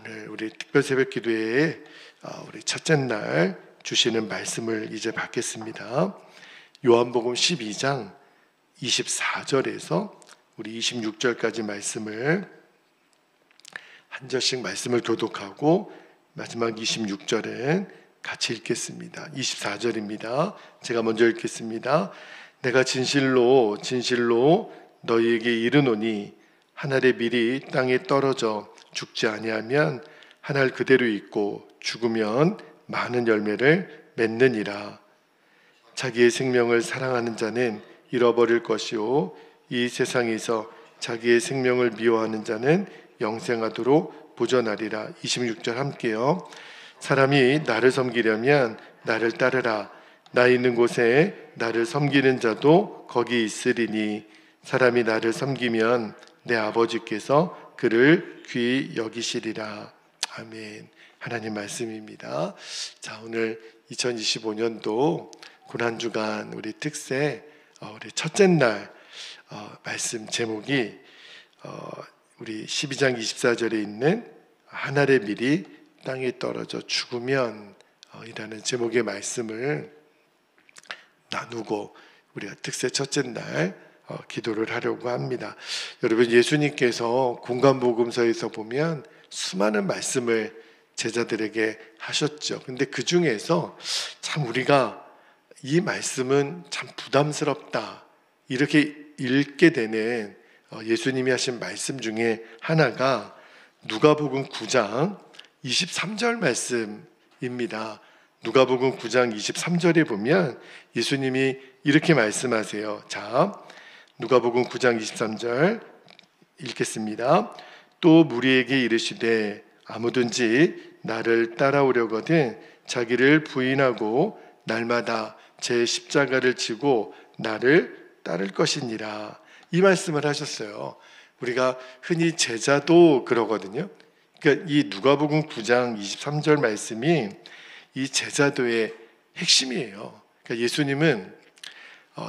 오늘 우리 특별 새벽 기도회에 우리 첫째 날 주시는 말씀을 이제 받겠습니다. 요한복음 12장 24절에서 우리 26절까지 말씀을 한 절씩 말씀을 교독하고 마지막 26절은 같이 읽겠습니다. 24절입니다. 제가 먼저 읽겠습니다. 내가 진실로 진실로 너희에게 이르노니 한 알의 밀이 땅에 떨어져 죽지 아니하면 한 알 그대로 있고 죽으면 많은 열매를 맺느니라. 자기의 생명을 사랑하는 자는 잃어버릴 것이요 이 세상에서 자기의 생명을 미워하는 자는 영생하도록 보존하리라. 26절 함께요. 사람이 나를 섬기려면 나를 따르라. 나 있는 곳에 나를 섬기는 자도 거기 있으리니 사람이 나를 섬기면 내 아버지께서 그를 귀히 여기시리라. 아멘. 하나님 말씀입니다. 자, 오늘 2025년도 고난주간 우리 특세 우리 첫째 날 말씀 제목이 우리 12장 24절에 있는 한 알의 밀이 땅에 떨어져 죽으면 이라는 제목의 말씀을 나누고 우리가 특세 첫째 날 기도를 하려고 합니다. 여러분, 예수님께서 공간복음서에서 보면 수많은 말씀을 제자들에게 하셨죠. 근데 그 중에서 참 우리가 이 말씀은 참 부담스럽다 이렇게 읽게 되는 예수님이 하신 말씀 중에 하나가 누가복음 9장 23절 말씀입니다. 누가복음 9장 23절에 보면 예수님이 이렇게 말씀하세요. 자, 누가복음 9장 23절 읽겠습니다. 또 무리에게 이르시되 아무든지 나를 따라오려거든 자기를 부인하고 날마다 제 십자가를 지고 나를 따를 것이니라. 이 말씀을 하셨어요. 우리가 흔히 제자도 그러거든요. 그러니까 이 누가복음 9장 23절 말씀이 이 제자도의 핵심이에요. 그러니까 예수님은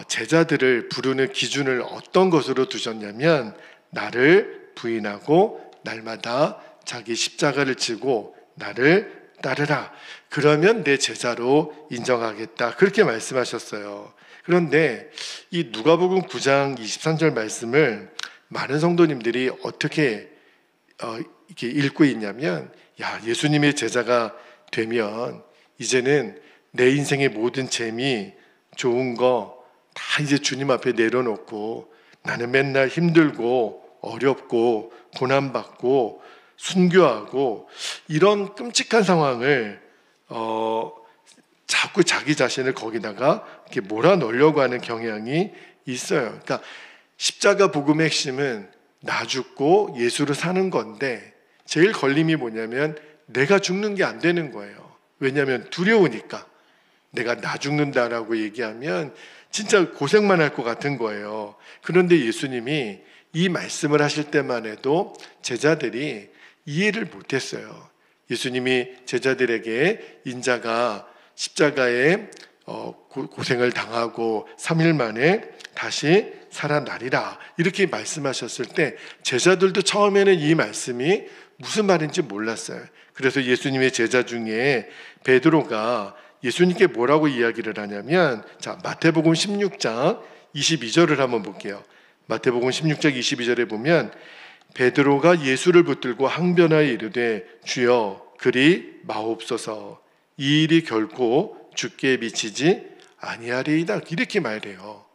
제자들을 부르는 기준을 어떤 것으로 두셨냐면 나를 부인하고 날마다 자기 십자가를 지고 나를 따르라. 그러면 내 제자로 인정하겠다. 그렇게 말씀하셨어요. 그런데 이 누가복음 9장 23절 말씀을 많은 성도님들이 어떻게 이렇게 읽고 있냐면, 야, 예수님의 제자가 되면 이제는 내 인생의 모든 재미, 좋은 거 다 이제 주님 앞에 내려놓고 나는 맨날 힘들고 어렵고 고난받고 순교하고 이런 끔찍한 상황을 자꾸 자기 자신을 거기다가 이렇게 몰아넣으려고 하는 경향이 있어요. 그러니까 십자가 복음의 핵심은 나 죽고 예수를 사는 건데 제일 걸림이 뭐냐면 내가 죽는 게 안 되는 거예요. 왜냐하면 두려우니까. 내가 나 죽는다라고 얘기하면 진짜 고생만 할 것 같은 거예요. 그런데 예수님이 이 말씀을 하실 때만 해도 제자들이 이해를 못했어요. 예수님이 제자들에게 인자가 십자가에 고생을 당하고 3일 만에 다시 살아나리라 이렇게 말씀하셨을 때 제자들도 처음에는 이 말씀이 무슨 말인지 몰랐어요. 그래서 예수님의 제자 중에 베드로가 예수님께 뭐라고 이야기를 하냐면, 자, 마태복음 16장 22절을 한번 볼게요. 마태복음 16장 22절에 보면 베드로가 예수를 붙들고 항변하여 이르되 주여 그리 마옵소서 이 일이 결코 주께 미치지 아니하리이다 이렇게 말해요.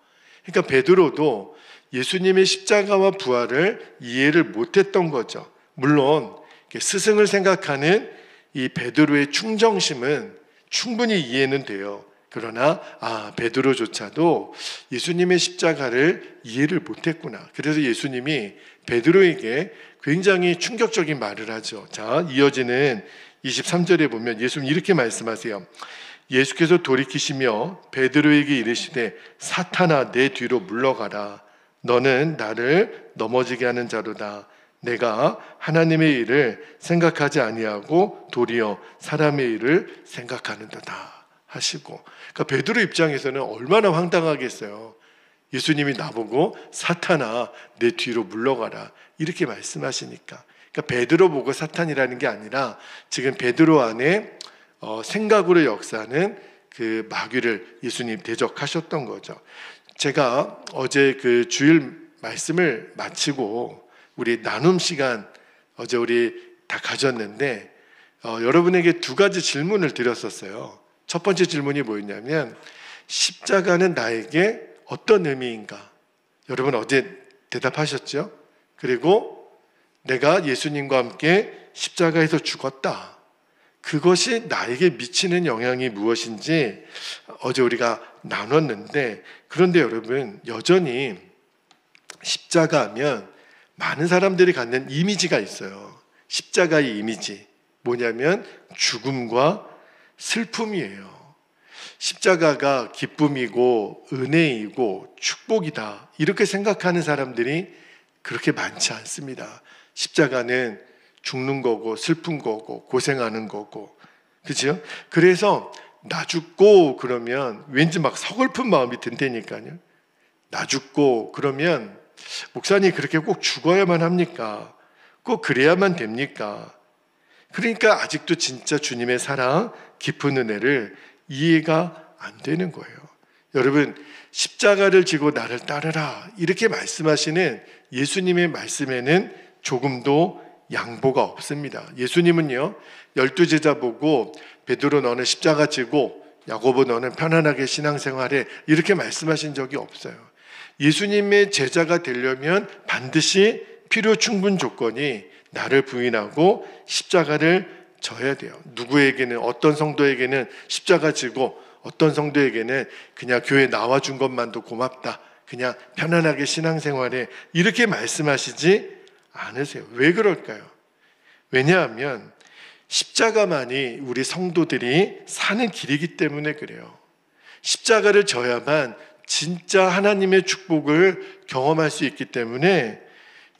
그러니까 베드로도 예수님의 십자가와 부활을 이해를 못했던 거죠. 물론 스승을 생각하는 이 베드로의 충정심은 충분히 이해는 돼요. 그러나 베드로조차도 예수님의 십자가를 이해를 못했구나. 그래서 예수님이 베드로에게 굉장히 충격적인 말을 하죠. 자, 이어지는 23절에 보면 예수님 이렇게 말씀하세요. 예수께서 돌이키시며 베드로에게 이르시되 사탄아 내 뒤로 물러가라. 너는 나를 넘어지게 하는 자로다. 내가 하나님의 일을 생각하지 아니하고 도리어 사람의 일을 생각하는도다 하시고, 그러니까 베드로 입장에서는 얼마나 황당하겠어요. 예수님이 나보고 사탄아 내 뒤로 물러가라 이렇게 말씀하시니까. 그러니까 베드로 보고 사탄이라는 게 아니라 지금 베드로 안에 생각으로 역사하는 그 마귀를 예수님 대적하셨던 거죠. 제가 어제 그 주일 말씀을 마치고 우리 나눔 시간 어제 우리 다 가졌는데 여러분에게 두 가지 질문을 드렸었어요. 첫 번째 질문이 뭐였냐면 십자가는 나에게 어떤 의미인가? 여러분 어제 대답하셨죠? 그리고 내가 예수님과 함께 십자가에서 죽었다. 그것이 나에게 미치는 영향이 무엇인지 어제 우리가 나눴는데, 그런데 여러분 여전히 십자가 하면 많은 사람들이 갖는 이미지가 있어요. 십자가의 이미지 뭐냐면 죽음과 슬픔이에요. 십자가가 기쁨이고 은혜이고 축복이다 이렇게 생각하는 사람들이 그렇게 많지 않습니다. 십자가는 죽는 거고 슬픈 거고 고생하는 거고, 그죠? 그래서 나 죽고 그러면 왠지 막 서글픈 마음이 든다니까요. 나 죽고 그러면 목사님 그렇게 꼭 죽어야만 합니까? 꼭 그래야만 됩니까? 그러니까 아직도 진짜 주님의 사랑, 깊은 은혜를 이해가 안 되는 거예요. 여러분 십자가를 지고 나를 따르라 이렇게 말씀하시는 예수님의 말씀에는 조금도 양보가 없습니다. 예수님은요 12제자 보고 베드로 너는 십자가 지고 야고보 너는 편안하게 신앙생활해 이렇게 말씀하신 적이 없어요. 예수님의 제자가 되려면 반드시 필요 충분 조건이 나를 부인하고 십자가를 져야 돼요. 누구에게는 어떤 성도에게는 십자가 지고 어떤 성도에게는 그냥 교회 나와준 것만도 고맙다. 그냥 편안하게 신앙생활해 이렇게 말씀하시지 않으세요. 왜 그럴까요? 왜냐하면 십자가만이 우리 성도들이 사는 길이기 때문에 그래요. 십자가를 져야만 진짜 하나님의 축복을 경험할 수 있기 때문에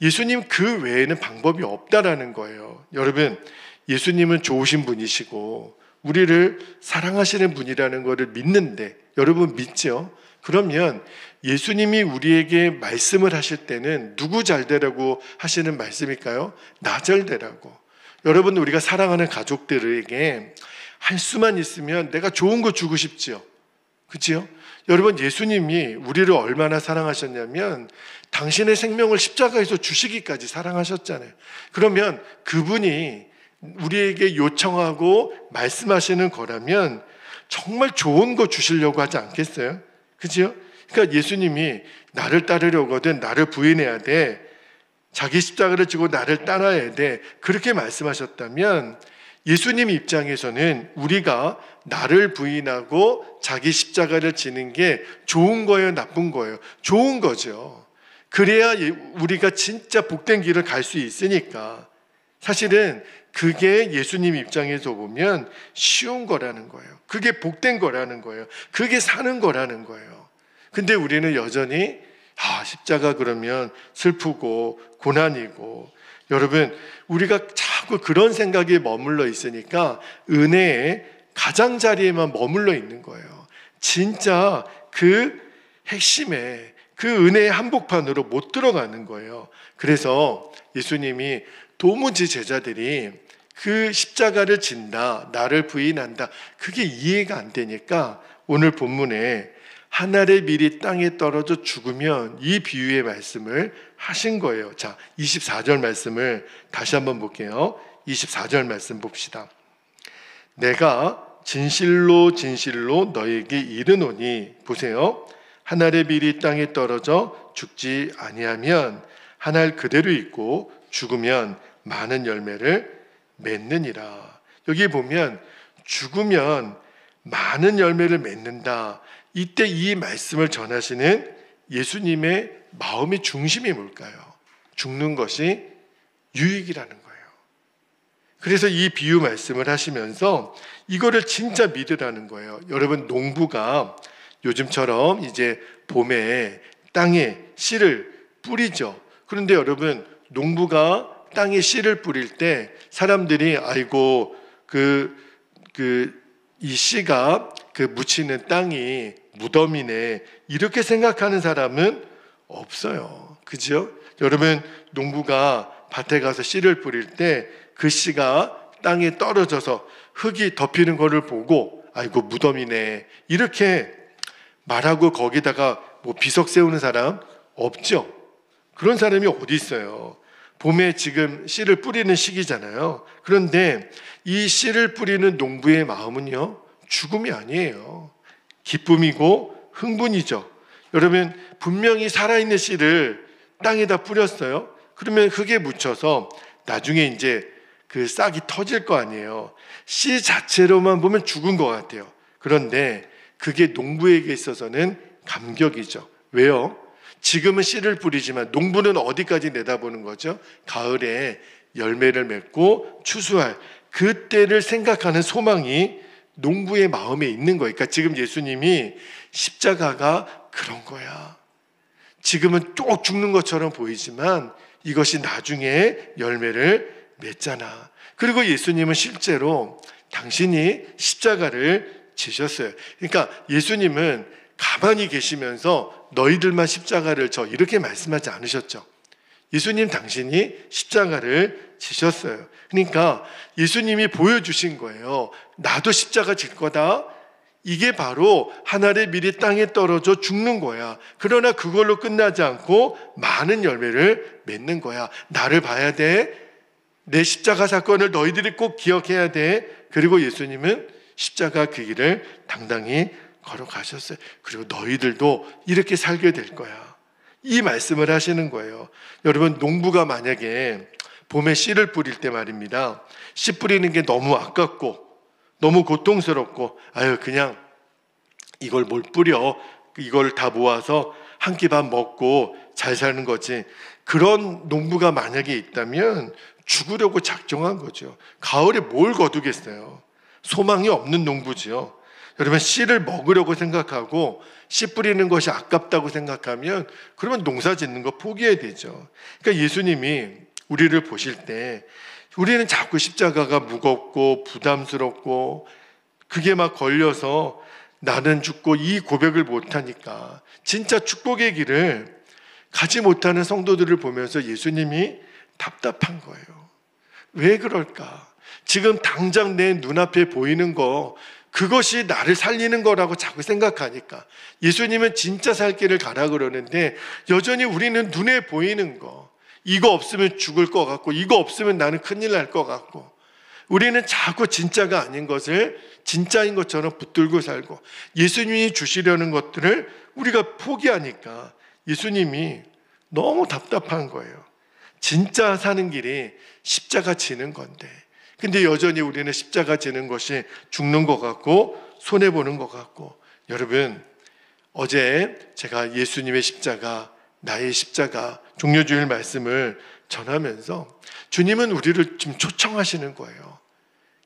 예수님 그 외에는 방법이 없다라는 거예요. 여러분 예수님은 좋으신 분이시고 우리를 사랑하시는 분이라는 것을 믿는데, 여러분 믿죠? 그러면 예수님이 우리에게 말씀을 하실 때는 누구 잘 되라고 하시는 말씀일까요? 나 잘 되라고. 여러분 우리가 사랑하는 가족들에게 할 수만 있으면 내가 좋은 거 주고 싶지요. 그렇죠? 여러분 예수님이 우리를 얼마나 사랑하셨냐면 당신의 생명을 십자가에서 주시기까지 사랑하셨잖아요. 그러면 그분이 우리에게 요청하고 말씀하시는 거라면 정말 좋은 거 주시려고 하지 않겠어요? 그죠? 그러니까 예수님이 나를 따르려거든 나를 부인해야 돼. 자기 십자가를 지고 나를 따라야 돼. 그렇게 말씀하셨다면 예수님 입장에서는 우리가 나를 부인하고 자기 십자가를 지는 게 좋은 거예요? 나쁜 거예요? 좋은 거죠. 그래야 우리가 진짜 복된 길을 갈 수 있으니까. 사실은 그게 예수님 입장에서 보면 쉬운 거라는 거예요. 그게 복된 거라는 거예요. 그게 사는 거라는 거예요. 근데 우리는 여전히 십자가 그러면 슬프고 고난이고, 여러분 우리가 자꾸 그런 생각에 머물러 있으니까 은혜의 가장자리에만 머물러 있는 거예요. 진짜 그 핵심에 그 은혜의 한복판으로 못 들어가는 거예요. 그래서 예수님이 도무지 제자들이 그 십자가를 진다, 나를 부인한다, 그게 이해가 안 되니까 오늘 본문에 한 알의 밀이 땅에 떨어져 죽으면 이 비유의 말씀을 하신 거예요. 자, 24절 말씀을 다시 한번 볼게요. 24절 말씀 봅시다. 내가 진실로 진실로 너에게 이르노니, 보세요. 한 알의 밀이 땅에 떨어져 죽지 아니하면 한 알 그대로 있고 죽으면 많은 열매를 맺느니라. 여기 보면 죽으면 많은 열매를 맺는다. 이때 이 말씀을 전하시는 예수님의 마음의 중심이 뭘까요? 죽는 것이 유익이라는 거예요. 그래서 이 비유 말씀을 하시면서 이거를 진짜 믿으라는 거예요. 여러분 농부가 요즘처럼 이제 봄에 땅에 씨를 뿌리죠. 그런데 여러분 농부가 땅에 씨를 뿌릴 때 사람들이 아이고 이 씨가 묻히는 땅이 무덤이네 이렇게 생각하는 사람은 없어요. 그죠? 여러분 농부가 밭에 가서 씨를 뿌릴 때 그 씨가 땅에 떨어져서 흙이 덮이는 것을 보고 아이고 무덤이네 이렇게 말하고 거기다가 뭐 비석 세우는 사람 없죠. 그런 사람이 어디 있어요. 봄에 지금 씨를 뿌리는 시기잖아요. 그런데 이 씨를 뿌리는 농부의 마음은요, 죽음이 아니에요. 기쁨이고 흥분이죠. 여러분, 분명히 살아있는 씨를 땅에다 뿌렸어요. 그러면 흙에 묻혀서 나중에 이제 그 싹이 터질 거 아니에요. 씨 자체로만 보면 죽은 것 같아요. 그런데 그게 농부에게 있어서는 감격이죠. 왜요? 지금은 씨를 뿌리지만 농부는 어디까지 내다보는 거죠? 가을에 열매를 맺고 추수할 그때를 생각하는 소망이 농부의 마음에 있는 거예요. 그러니까 지금 예수님이 십자가가 그런 거야. 지금은 쭉 죽는 것처럼 보이지만 이것이 나중에 열매를 맺잖아. 그리고 예수님은 실제로 당신이 십자가를 지셨어요. 그러니까 예수님은 가만히 계시면서 너희들만 십자가를 져 이렇게 말씀하지 않으셨죠. 예수님 당신이 십자가를 지셨어요. 그러니까 예수님이 보여주신 거예요. 나도 십자가 질 거다. 이게 바로 한 알의 밀이 땅에 떨어져 죽는 거야. 그러나 그걸로 끝나지 않고 많은 열매를 맺는 거야. 나를 봐야 돼. 내 십자가 사건을 너희들이 꼭 기억해야 돼. 그리고 예수님은 십자가 그 길을 당당히 걸어가셨어요. 그리고 너희들도 이렇게 살게 될 거야. 이 말씀을 하시는 거예요. 여러분, 농부가 만약에 봄에 씨를 뿌릴 때 말입니다. 씨 뿌리는 게 너무 아깝고 너무 고통스럽고 아유 그냥 이걸 뭘 뿌려 이걸 다 모아서 한 끼 밥 먹고 잘 사는 거지. 그런 농부가 만약에 있다면 죽으려고 작정한 거죠. 가을에 뭘 거두겠어요. 소망이 없는 농부지요. 여러분, 씨를 먹으려고 생각하고 씨 뿌리는 것이 아깝다고 생각하면 그러면 농사 짓는 거 포기해야 되죠. 그러니까 예수님이 우리를 보실 때 우리는 자꾸 십자가가 무겁고 부담스럽고 그게 막 걸려서 나는 죽고 이 고백을 못하니까 진짜 축복의 길을 가지 못하는 성도들을 보면서 예수님이 답답한 거예요. 왜 그럴까? 지금 당장 내 눈앞에 보이는 거 그것이 나를 살리는 거라고 자꾸 생각하니까 예수님은 진짜 살 길을 가라 그러는데 여전히 우리는 눈에 보이는 거 이거 없으면 죽을 것 같고 이거 없으면 나는 큰일 날 것 같고 우리는 자꾸 진짜가 아닌 것을 진짜인 것처럼 붙들고 살고 예수님이 주시려는 것들을 우리가 포기하니까 예수님이 너무 답답한 거예요. 진짜 사는 길이 십자가 지는 건데 근데 여전히 우리는 십자가 지는 것이 죽는 것 같고 손해보는 것 같고 여러분 어제 제가 예수님의 십자가 나의 십자가 종려주일 말씀을 전하면서 주님은 우리를 좀 초청하시는 거예요.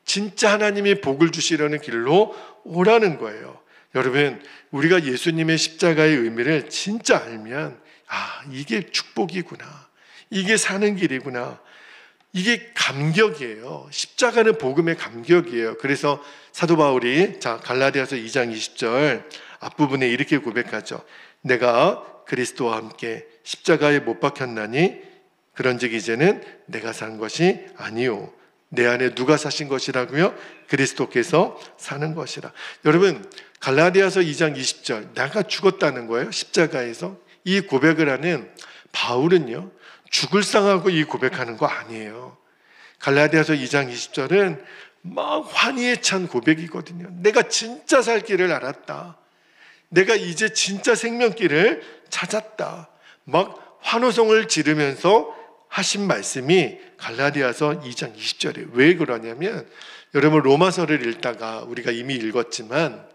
진짜 하나님이 복을 주시려는 길로 오라는 거예요. 여러분 우리가 예수님의 십자가의 의미를 진짜 알면 아 이게 축복이구나. 이게 사는 길이구나. 이게 감격이에요. 십자가는 복음의 감격이에요. 그래서 사도 바울이 갈라디아서 2장 20절 앞부분에 이렇게 고백하죠. 내가 그리스도와 함께 십자가에 못 박혔나니 그런즉 이제는 내가 산 것이 아니요 내 안에 누가 사신 것이라고요? 그리스도께서 사는 것이라. 여러분 갈라디아서 2장 20절 내가 죽었다는 거예요. 십자가에서 이 고백을 하는 바울은요 죽을 상하고 이 고백하는 거 아니에요. 갈라디아서 2장 20절은 막 환희에 찬 고백이거든요. 내가 진짜 살 길을 알았다. 내가 이제 진짜 생명길을 찾았다. 막 환호성을 지르면서 하신 말씀이 갈라디아서 2장 20절이에요. 왜 그러냐면 여러분 로마서를 읽다가 우리가 이미 읽었지만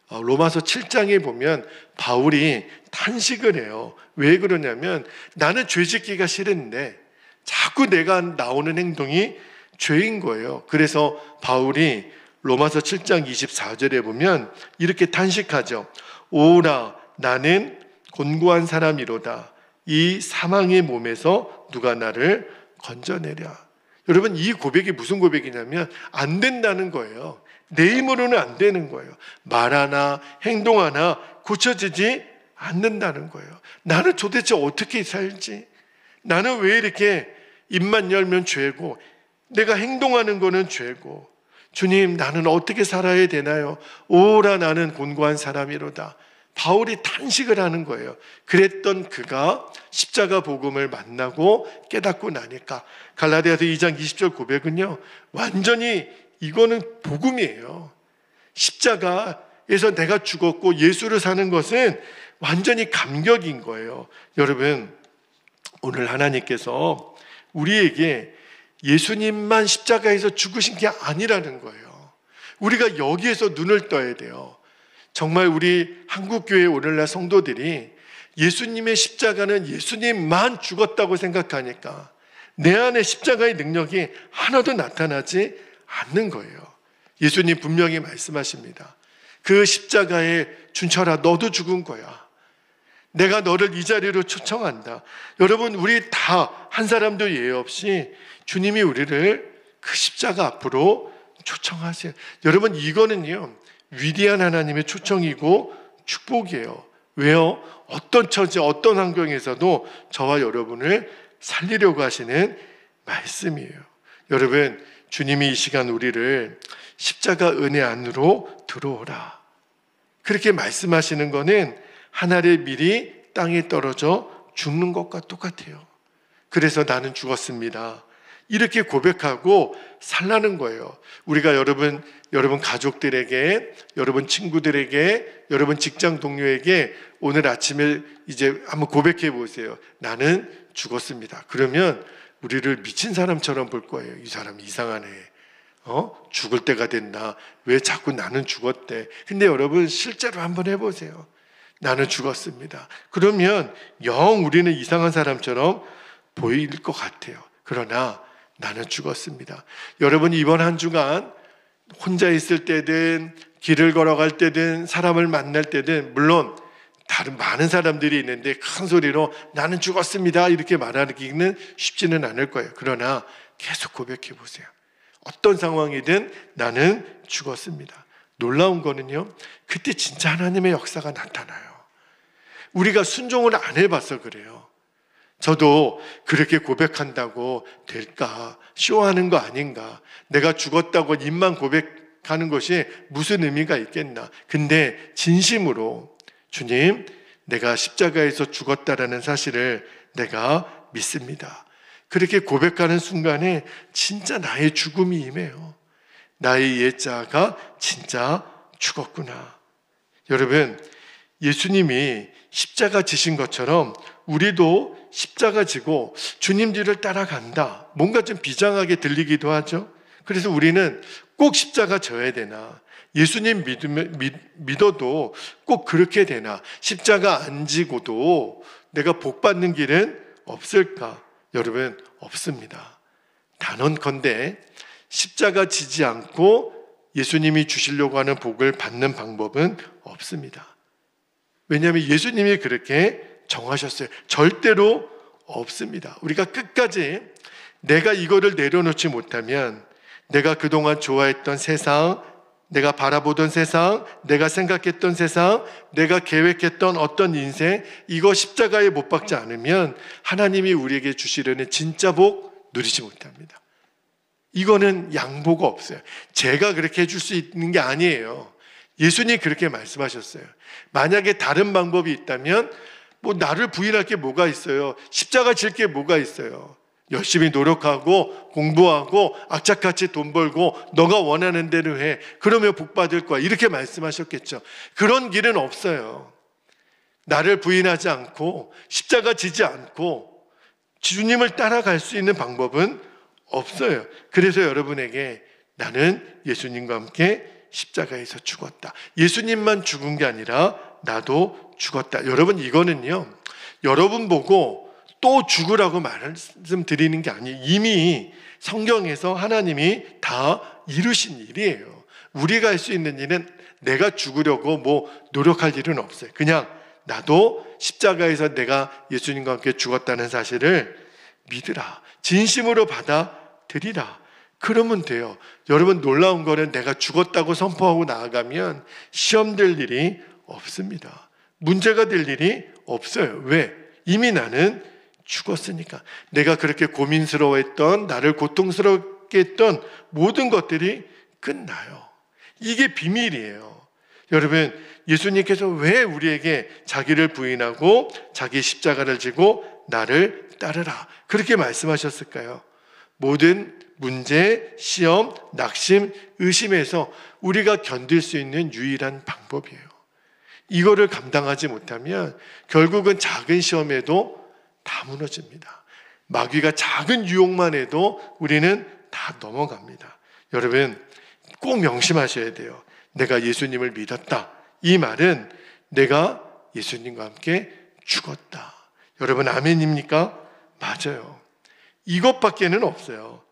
로마서 7장에 보면 바울이 탄식을 해요. 왜 그러냐면 나는 죄 짓기가 싫은데 자꾸 내가 나오는 행동이 죄인 거예요. 그래서 바울이 로마서 7장 24절에 보면 이렇게 탄식하죠. 오라 나는 곤고한 사람이로다. 이 사망의 몸에서 누가 나를 건져내랴. 여러분 이 고백이 무슨 고백이냐면 안 된다는 거예요. 내 힘으로는 안 되는 거예요. 말 하나 행동 하나 고쳐지지 않는다는 거예요. 나는 도대체 어떻게 살지? 나는 왜 이렇게 입만 열면 죄고 내가 행동하는 거는 죄고 주님 나는 어떻게 살아야 되나요? 오라 나는 곤고한 사람이로다. 바울이 탄식을 하는 거예요. 그랬던 그가 십자가 복음을 만나고 깨닫고 나니까 갈라디아서 2장 20절 고백은요, 완전히 이거는 복음이에요. 십자가에서 내가 죽었고 예수를 사는 것은 완전히 감격인 거예요. 여러분, 오늘 하나님께서 우리에게 예수님만 십자가에서 죽으신 게 아니라는 거예요. 우리가 여기에서 눈을 떠야 돼요. 정말 우리 한국교회 오늘날 성도들이 예수님의 십자가는 예수님만 죽었다고 생각하니까 내 안에 십자가의 능력이 하나도 나타나지 않는 거예요. 예수님 분명히 말씀하십니다. 그 십자가에 준철아 너도 죽은 거야. 내가 너를 이 자리로 초청한다. 여러분, 우리 다 한 사람도 예외 없이 주님이 우리를 그 십자가 앞으로 초청하세요. 여러분, 이거는요 위대한 하나님의 초청이고 축복이에요. 왜요? 어떤 처지, 어떤 환경에서도 저와 여러분을 살리려고 하시는 말씀이에요. 여러분, 주님이 이 시간 우리를 십자가 은혜 안으로 들어오라 그렇게 말씀하시는 거는 하늘의 밀이 땅에 떨어져 죽는 것과 똑같아요. 그래서 나는 죽었습니다. 이렇게 고백하고 살라는 거예요. 우리가 여러분 가족들에게, 여러분 친구들에게, 여러분 직장 동료에게 오늘 아침에 이제 한번 고백해 보세요. 나는 죽었습니다. 그러면 우리를 미친 사람처럼 볼 거예요. 이 사람 이상하네. 죽을 때가 됐나? 왜 자꾸 나는 죽었대? 근데 여러분 실제로 한번 해보세요. 나는 죽었습니다. 그러면 영 우리는 이상한 사람처럼 보일 것 같아요. 그러나 나는 죽었습니다. 여러분, 이번 한 주간 혼자 있을 때든 길을 걸어갈 때든 사람을 만날 때든 물론 다른 많은 사람들이 있는데 큰 소리로 나는 죽었습니다 이렇게 말하기는 쉽지는 않을 거예요. 그러나 계속 고백해 보세요. 어떤 상황이든 나는 죽었습니다. 놀라운 거는요, 그때 진짜 하나님의 역사가 나타나요. 우리가 순종을 안 해봐서 그래요. 저도 그렇게 고백한다고 될까? 쇼하는 거 아닌가? 내가 죽었다고 입만 고백하는 것이 무슨 의미가 있겠나? 근데 진심으로 주님, 내가 십자가에서 죽었다라는 사실을 내가 믿습니다. 그렇게 고백하는 순간에 진짜 나의 죽음이 임해요. 나의 옛자가 진짜 죽었구나. 여러분, 예수님이 십자가 지신 것처럼 우리도 십자가 지고 주님 뒤를 따라간다. 뭔가 좀 비장하게 들리기도 하죠. 그래서 우리는 꼭 십자가 져야 되나? 예수님 믿어도 꼭 그렇게 되나? 십자가 안 지고도 내가 복 받는 길은 없을까? 여러분, 없습니다. 단언컨대 십자가 지지 않고 예수님이 주시려고 하는 복을 받는 방법은 없습니다. 왜냐하면 예수님이 그렇게 정하셨어요. 절대로 없습니다. 우리가 끝까지 내가 이거를 내려놓지 못하면 내가 그동안 좋아했던 세상, 내가 바라보던 세상, 내가 생각했던 세상, 내가 계획했던 어떤 인생, 이거 십자가에 못 박지 않으면 하나님이 우리에게 주시려는 진짜 복 누리지 못합니다. 이거는 양보가 없어요. 제가 그렇게 해줄 수 있는 게 아니에요. 예수님이 그렇게 말씀하셨어요. 만약에 다른 방법이 있다면 뭐 나를 부인할 게 뭐가 있어요? 십자가 질 게 뭐가 있어요? 열심히 노력하고 공부하고 악착같이 돈 벌고 너가 원하는 대로 해. 그러면 복 받을 거야. 이렇게 말씀하셨겠죠. 그런 길은 없어요. 나를 부인하지 않고 십자가 지지 않고 주님을 따라갈 수 있는 방법은 없어요. 그래서 여러분에게 나는 예수님과 함께 십자가에서 죽었다. 예수님만 죽은 게 아니라 나도 죽었다. 여러분, 이거는요, 여러분 보고 또 죽으라고 말씀드리는 게 아니에요. 이미 성경에서 하나님이 다 이루신 일이에요. 우리가 할 수 있는 일은 내가 죽으려고 뭐 노력할 일은 없어요. 그냥 나도 십자가에서 내가 예수님과 함께 죽었다는 사실을 믿으라. 진심으로 받아들이라. 그러면 돼요. 여러분, 놀라운 거는 내가 죽었다고 선포하고 나아가면 시험될 일이 없습니다. 문제가 될 일이 없어요. 왜? 이미 나는 죽었으니까. 내가 그렇게 고민스러워했던, 나를 고통스럽게 했던 모든 것들이 끝나요. 이게 비밀이에요. 여러분, 예수님께서 왜 우리에게 자기를 부인하고 자기 십자가를 지고 나를 따르라 그렇게 말씀하셨을까요? 모든 문제, 시험, 낙심, 의심에서 우리가 견딜 수 있는 유일한 방법이에요. 이거를 감당하지 못하면 결국은 작은 시험에도 다 무너집니다. 마귀가 작은 유혹만 해도 우리는 다 넘어갑니다. 여러분, 꼭 명심하셔야 돼요. 내가 예수님을 믿었다. 이 말은 내가 예수님과 함께 죽었다. 여러분, 아멘입니까? 맞아요. 이것밖에는 없어요.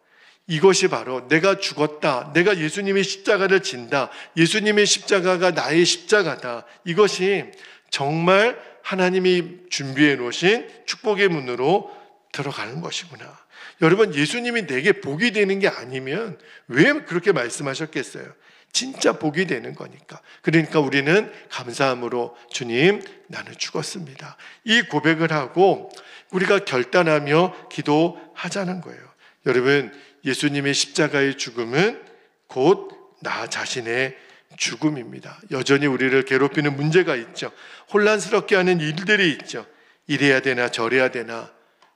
이것이 바로 내가 죽었다. 내가 예수님의 십자가를 진다. 예수님의 십자가가 나의 십자가다. 이것이 정말 하나님이 준비해 놓으신 축복의 문으로 들어가는 것이구나. 여러분, 예수님이 내게 복이 되는 게 아니면 왜 그렇게 말씀하셨겠어요? 진짜 복이 되는 거니까. 그러니까 우리는 감사함으로 주님, 나는 죽었습니다. 이 고백을 하고 우리가 결단하며 기도하자는 거예요. 여러분, 예수님의 십자가의 죽음은 곧 나 자신의 죽음입니다. 여전히 우리를 괴롭히는 문제가 있죠. 혼란스럽게 하는 일들이 있죠. 이래야 되나 저래야 되나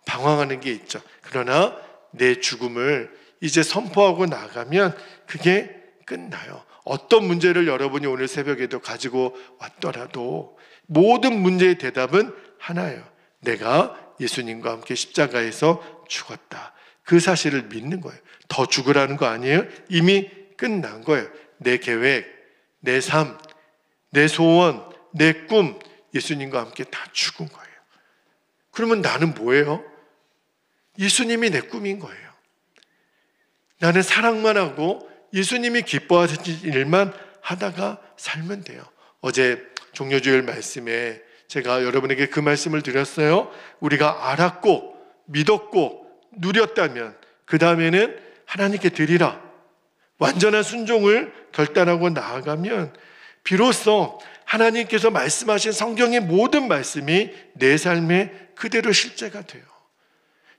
방황하는 게 있죠. 그러나 내 죽음을 이제 선포하고 나가면 그게 끝나요. 어떤 문제를 여러분이 오늘 새벽에도 가지고 왔더라도 모든 문제의 대답은 하나예요. 내가 예수님과 함께 십자가에서 죽었다. 그 사실을 믿는 거예요. 더 죽으라는 거 아니에요? 이미 끝난 거예요. 내 계획, 내 삶, 내 소원, 내 꿈, 예수님과 함께 다 죽은 거예요. 그러면 나는 뭐예요? 예수님이 내 꿈인 거예요. 나는 사랑만 하고 예수님이 기뻐하시는 일만 하다가 살면 돼요. 어제 종려주일 말씀에 제가 여러분에게 그 말씀을 드렸어요. 우리가 알았고 믿었고 누렸다면 그 다음에는 하나님께 드리라. 완전한 순종을 결단하고 나아가면 비로소 하나님께서 말씀하신 성경의 모든 말씀이 내 삶에 그대로 실제가 돼요.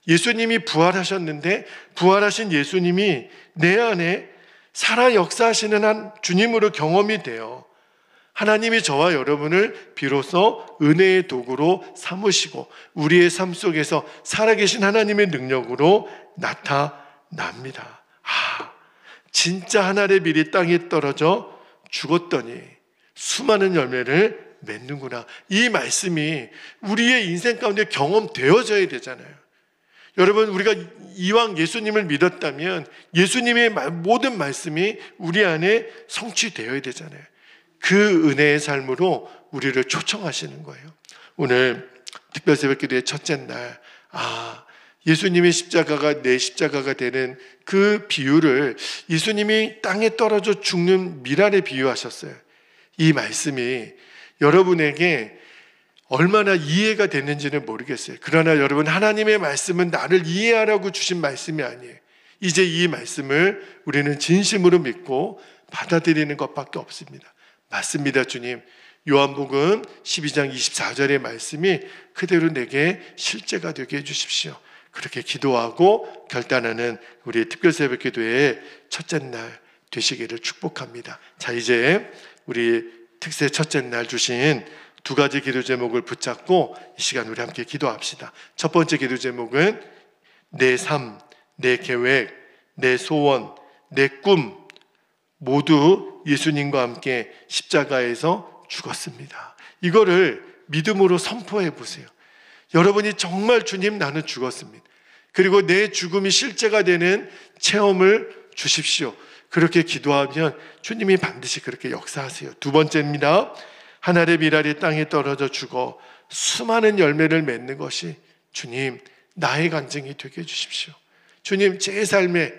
예수님이 부활하셨는데 부활하신 예수님이 내 안에 살아 역사하시는 한 주님으로 경험이 돼요. 하나님이 저와 여러분을 비로소 은혜의 도구로 삼으시고 우리의 삶 속에서 살아계신 하나님의 능력으로 나타납니다. 진짜 하늘의 밀이 땅에 떨어져 죽었더니 수많은 열매를 맺는구나. 이 말씀이 우리의 인생 가운데 경험되어져야 되잖아요. 여러분, 우리가 이왕 예수님을 믿었다면 예수님의 모든 말씀이 우리 안에 성취되어야 되잖아요. 그 은혜의 삶으로 우리를 초청하시는 거예요. 오늘 특별 새벽기도의 첫째 날, 예수님의 십자가가 내 십자가가 되는 그 비유를 예수님이 땅에 떨어져 죽는 밀알에 비유하셨어요. 이 말씀이 여러분에게 얼마나 이해가 됐는지는 모르겠어요. 그러나 여러분, 하나님의 말씀은 나를 이해하라고 주신 말씀이 아니에요. 이제 이 말씀을 우리는 진심으로 믿고 받아들이는 것밖에 없습니다. 맞습니다, 주님. 요한복음 12장 24절의 말씀이 그대로 내게 실제가 되게 해주십시오. 그렇게 기도하고 결단하는 우리의 특별 새벽 기도의 첫째 날 되시기를 축복합니다. 자, 이제 우리 특세 첫째 날 주신 두 가지 기도 제목을 붙잡고 이 시간 우리 함께 기도합시다. 첫 번째 기도 제목은 내 삶, 내 계획, 내 소원, 내 꿈 모두 예수님과 함께 십자가에서 죽었습니다. 이거를 믿음으로 선포해 보세요. 여러분이 정말 주님, 나는 죽었습니다. 그리고 내 죽음이 실제가 되는 체험을 주십시오. 그렇게 기도하면 주님이 반드시 그렇게 역사하세요. 두 번째입니다. 하늘의 밀알이 땅에 떨어져 죽어 수많은 열매를 맺는 것이 주님, 나의 간증이 되게 해주십시오. 주님, 제 삶에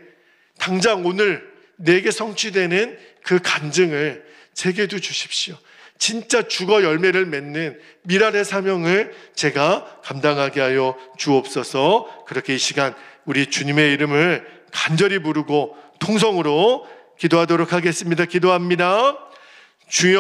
당장 오늘 내게 성취되는 그 간증을 제게도 주십시오. 진짜 죽어 열매를 맺는 밀알의 사명을 제가 감당하게 하여 주옵소서. 그렇게 이 시간 우리 주님의 이름을 간절히 부르고 통성으로 기도하도록 하겠습니다. 기도합니다. 주여